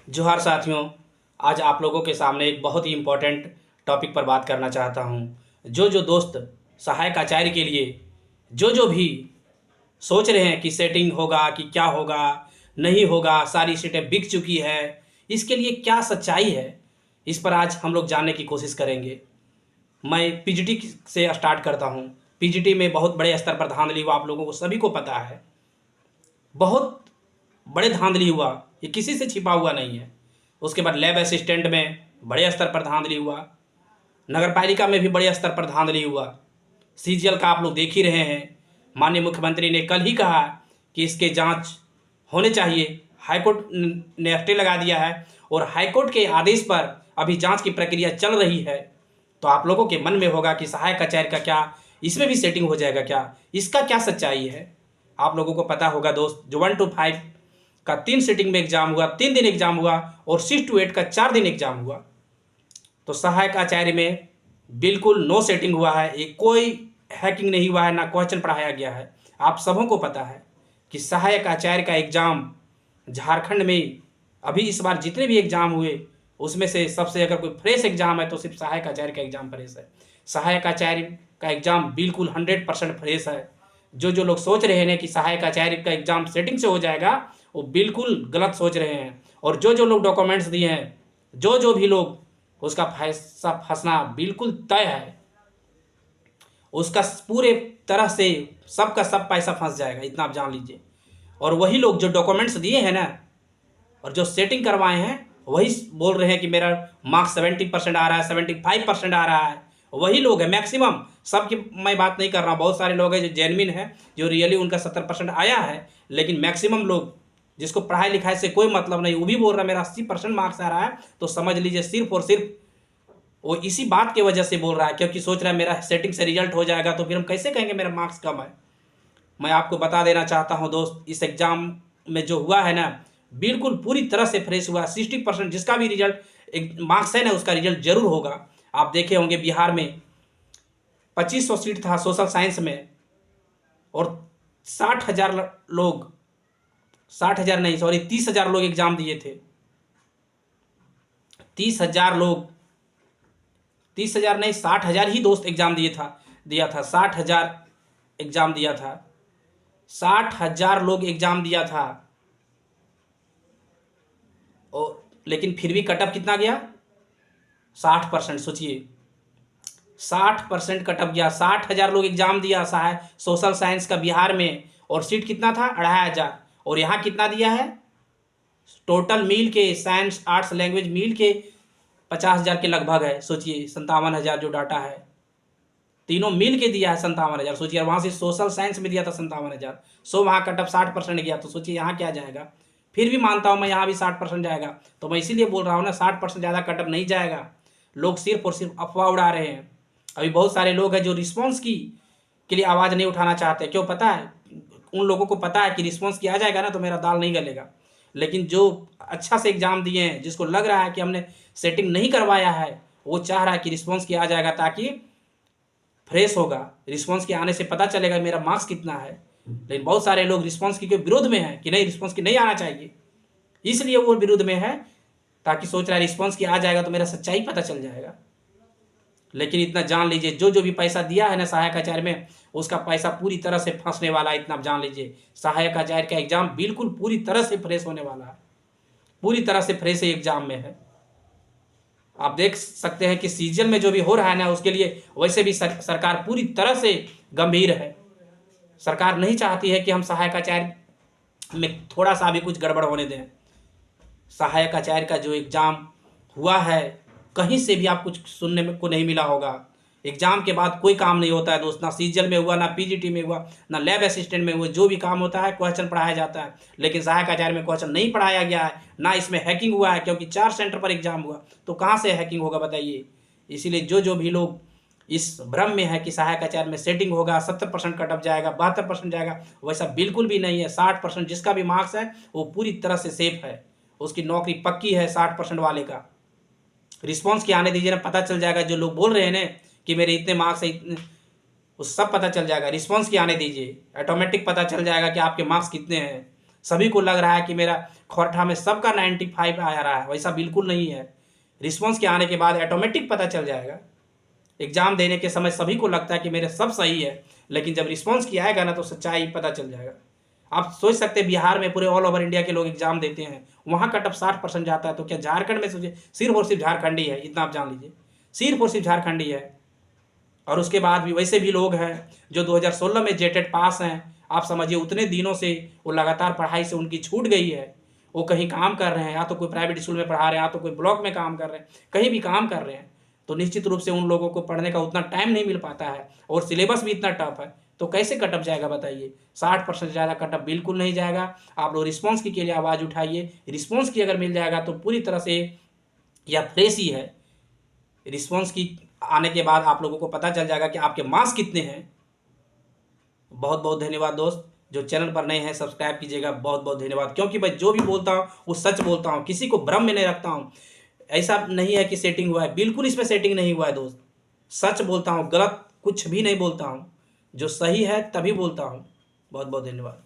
जोहार साथियों। आज आप लोगों के सामने एक बहुत ही इम्पोर्टेंट टॉपिक पर बात करना चाहता हूँ। जो दोस्त सहायक आचार्य के लिए जो भी सोच रहे हैं कि सेटिंग होगा कि क्या होगा, नहीं होगा, सारी सीटें बिक चुकी है, इसके लिए क्या सच्चाई है, इस पर आज हम लोग जानने की कोशिश करेंगे। मैं पीजीटी से स्टार्ट करता हूँ। पीजीटी में बहुत बड़े स्तर पर धांधली हुआ, आप लोगों को सभी को पता है। बहुत बड़े धांधली हुआ, ये किसी से छिपा हुआ नहीं है। उसके बाद लैब असिस्टेंट में बड़े स्तर पर धांधली हुआ, नगर पालिका में भी बड़े स्तर पर धांधली हुआ। सीजीएल का आप लोग देख ही रहे हैं। माननीय मुख्यमंत्री ने कल ही कहा कि इसके जांच होने चाहिए। हाईकोर्ट ने स्टे लगा दिया है और हाईकोर्ट के आदेश पर अभी जांच की प्रक्रिया चल रही है। तो आप लोगों के मन में होगा कि सहायक आचार्य का क्या इसमें भी सेटिंग हो जाएगा, क्या इसका क्या सच्चाई है। आप लोगों को पता होगा दोस्त, जो 1 to 5 का 3 सीटिंग में एग्जाम हुआ, 3 दिन एग्जाम हुआ, और 6 to 8 का 4 दिन एग्जाम हुआ। तो सहायक आचार्य में बिल्कुल नो सेटिंग हुआ है, ये कोई हैकिंग नहीं हुआ है, ना क्वेश्चन पढ़ाया गया है। आप सबों को पता है कि सहायक आचार्य का एग्जाम झारखंड में अभी इस बार जितने भी एग्जाम हुए उसमें से सबसे अगर कोई फ्रेश एग्जाम है तो सिर्फ सहायक आचार्य का एग्जाम फ्रेश है। सहायक आचार्य का एग्जाम बिल्कुल 100% फ्रेश है। जो लोग सोच रहे हैं कि सहायक आचार्य का एग्जाम सेटिंग से हो जाएगा, वो बिल्कुल गलत सोच रहे हैं। और जो लोग डॉक्यूमेंट्स दिए हैं, जो भी लोग, उसका पैसा फंसना बिल्कुल तय है। उसका पूरे तरह से सबका सब पैसा फंस जाएगा, इतना आप जान लीजिए। और वही लोग जो डॉक्यूमेंट्स दिए हैं ना, और जो सेटिंग करवाए हैं, वही बोल रहे हैं कि मेरा मार्क्स 70% आ रहा है, 75% आ रहा है। वही लोग हैं मैक्सिमम। सबकी मैं बात नहीं कर रहा हूँ, बहुत सारे लोग हैं जो जेन्युइन है, जो रियली उनका 70% आया है। लेकिन मैक्सिमम लोग जिसको पढ़ाई लिखाई से कोई मतलब नहीं, वो भी बोल रहा है मेरा 80% मार्क्स आ रहा है, तो समझ लीजिए सिर्फ और सिर्फ वो इसी बात की वजह से बोल रहा है, क्योंकि सोच रहा है मेरा सेटिंग से रिजल्ट हो जाएगा तो फिर हम कैसे कहेंगे मेरा मार्क्स कम है। मैं आपको बता देना चाहता हूं दोस्त, इस एग्ज़ाम में जो हुआ है ना, बिल्कुल पूरी तरह से फ्रेश हुआ। 60% जिसका भी रिजल्ट एक मार्क्स है ना, उसका रिजल्ट जरूर होगा। आप देखे होंगे बिहार में 2500 सीट था सोशल साइंस में, और 60,000 लोग, 60,000 नहीं सॉरी 30,000 लोग एग्जाम दिए थे। 30,000 लोग, 30,000 नहीं 60,000 ही दोस्त एग्जाम दिया था। 60,000 एग्जाम दिया था, 60,000 लोग एग्जाम दिया था। और लेकिन फिर भी कटअप कितना गया? 60%। सोचिए 60% कटअप गया। 60,000 लोग एग्जाम दिया सोशल साइंस का बिहार में, और सीट कितना था? 2,500। और यहाँ कितना दिया है? टोटल मिल के साइंस आर्ट्स लैंग्वेज मिल के 50,000 के लगभग है। सोचिए 57,000 जो डाटा है, तीनों मिल के दिया है 57,000। सोचिए वहाँ से सोशल साइंस में दिया था 57,000, वहाँ कटअप 60% गया। तो सोचिए यहाँ क्या जाएगा। फिर भी मानता हूँ मैं यहाँ भी 60% जाएगा, तो मैं इसीलिए बोल रहा हूँ ना 60% ज़्यादा कटअप नहीं जाएगा। लोग सिर्फ और सिर्फ अफवाह उड़ा रहे हैं। अभी बहुत सारे लोग हैं जो रिस्पॉन्स की के लिए आवाज़ नहीं उठाना चाहते। क्यों पता है? उन लोगों को पता है कि रिस्पॉन्स किया जाएगा ना तो मेरा दाल नहीं गलेगा। लेकिन जो अच्छा से एग्ज़ाम दिए हैं, जिसको लग रहा है कि हमने सेटिंग नहीं करवाया है, वो चाह रहा है कि रिस्पॉन्स किया जाएगा, ताकि फ्रेश होगा। रिस्पॉन्स के आने से पता चलेगा मेरा मार्क्स कितना है। लेकिन बहुत सारे लोग रिस्पॉन्स के विरोध में हैं कि नहीं, रिस्पॉन्स की नहीं आना चाहिए, इसलिए वो विरोध में है, ताकि सोच रहा है रिस्पॉन्स की आ जाएगा तो मेरा सच्चाई पता चल जाएगा। लेकिन इतना जान लीजिए, जो भी पैसा दिया है ना सहायक आचार्य में, उसका पैसा पूरी तरह से फंसने वाला है। इतना जान लीजिए, सहायक आचार्य का एग्जाम बिल्कुल पूरी तरह से फ्रेश होने वाला है, पूरी तरह से फ्रेश एग्जाम में है। आप देख सकते हैं कि सीजन में जो भी हो रहा है ना, उसके लिए वैसे भी सरकार पूरी तरह से गंभीर है। सरकार नहीं चाहती है कि हम सहायक आचार्य में थोड़ा सा भी कुछ गड़बड़ होने दें। सहायक आचार्य का जो एग्ज़ाम हुआ है, कहीं से भी आप कुछ सुनने में को नहीं मिला होगा। एग्ज़ाम के बाद कोई काम नहीं होता है दोस्त, ना सीजल में हुआ, ना पीजीटी में हुआ, ना लैब असिस्टेंट में हुआ। जो भी काम होता है क्वेश्चन पढ़ाया जाता है। लेकिन सहायक आचार्य में क्वेश्चन नहीं पढ़ाया गया है, ना इसमें हैकिंग हुआ है, क्योंकि 4 सेंटर पर एग्जाम हुआ, तो कहाँ से हैकिंग होगा बताइए। इसीलिए जो भी लोग इस भ्रम में है कि सहायक आचार्य में सेटिंग होगा, 70% कटअप जाएगा, 72% जाएगा, वैसा बिल्कुल भी नहीं है। 60% जिसका भी मार्क्स है वो पूरी तरह से सेफ है, उसकी नौकरी पक्की है। 60% वाले का रिस्पॉन्स की आने दीजिए ना, पता चल जाएगा। जो लोग बोल रहे हैं ना कि मेरे इतने मार्क्स है, इतने, वो सब पता चल जाएगा। रिस्पॉन्स की आने दीजिए, ऑटोमेटिक पता चल जाएगा कि आपके मार्क्स कितने हैं। सभी को लग रहा है कि मेरा खोरठा में सबका 95 आ रहा है, वैसा बिल्कुल नहीं है। रिस्पॉन्स के आने के बाद ऑटोमेटिक पता चल जाएगा। एग्ज़ाम देने के समय सभी को लगता है कि मेरे सब सही है, लेकिन जब रिस्पॉन्स की आएगा ना तो सच्चाई पता चल जाएगा। आप सोच सकते हैं बिहार में पूरे ऑल ओवर इंडिया के लोग एग्जाम देते हैं, वहाँ कट ऑफ 60% जाता है, तो क्या झारखंड में सोचिए सिर्फ और सिर्फ झारखंडी है, इतना आप जान लीजिए, सिर्फ और सिर्फ झारखंडी है। और उसके बाद भी वैसे भी लोग हैं जो 2016 में जेटेड पास हैं, आप समझिए उतने दिनों से वो लगातार पढ़ाई से उनकी छूट गई है, वो कहीं काम कर रहे हैं, या तो कोई प्राइवेट स्कूल में पढ़ा रहे हैं, या तो कोई ब्लॉक में काम कर रहे हैं, कहीं भी काम कर रहे हैं, तो निश्चित रूप से उन लोगों को पढ़ने का उतना टाइम नहीं मिल पाता है और सिलेबस भी इतना टफ है, तो कैसे कटअप जाएगा बताइए। 60% से ज़्यादा कटअप बिल्कुल नहीं जाएगा। आप लोग रिस्पॉन्स की के लिए आवाज़ उठाइए, रिस्पॉन्स की अगर मिल जाएगा तो पूरी तरह से यह फ्रेश ही है। रिस्पॉन्स की आने के बाद आप लोगों को पता चल जाएगा कि आपके मार्क्स कितने हैं। बहुत बहुत धन्यवाद दोस्त, जो चैनल पर नए हैं सब्सक्राइब कीजिएगा। बहुत बहुत धन्यवाद, क्योंकि मैं जो भी बोलता हूँ वो सच बोलता हूँ, किसी को भ्रम में नहीं रखता हूँ। ऐसा नहीं है कि सेटिंग हुआ है, बिल्कुल इसमें सेटिंग नहीं हुआ है दोस्त, सच बोलता हूँ, गलत कुछ भी नहीं बोलता हूँ, जो सही है तभी बोलता हूँ। बहुत बहुत धन्यवाद।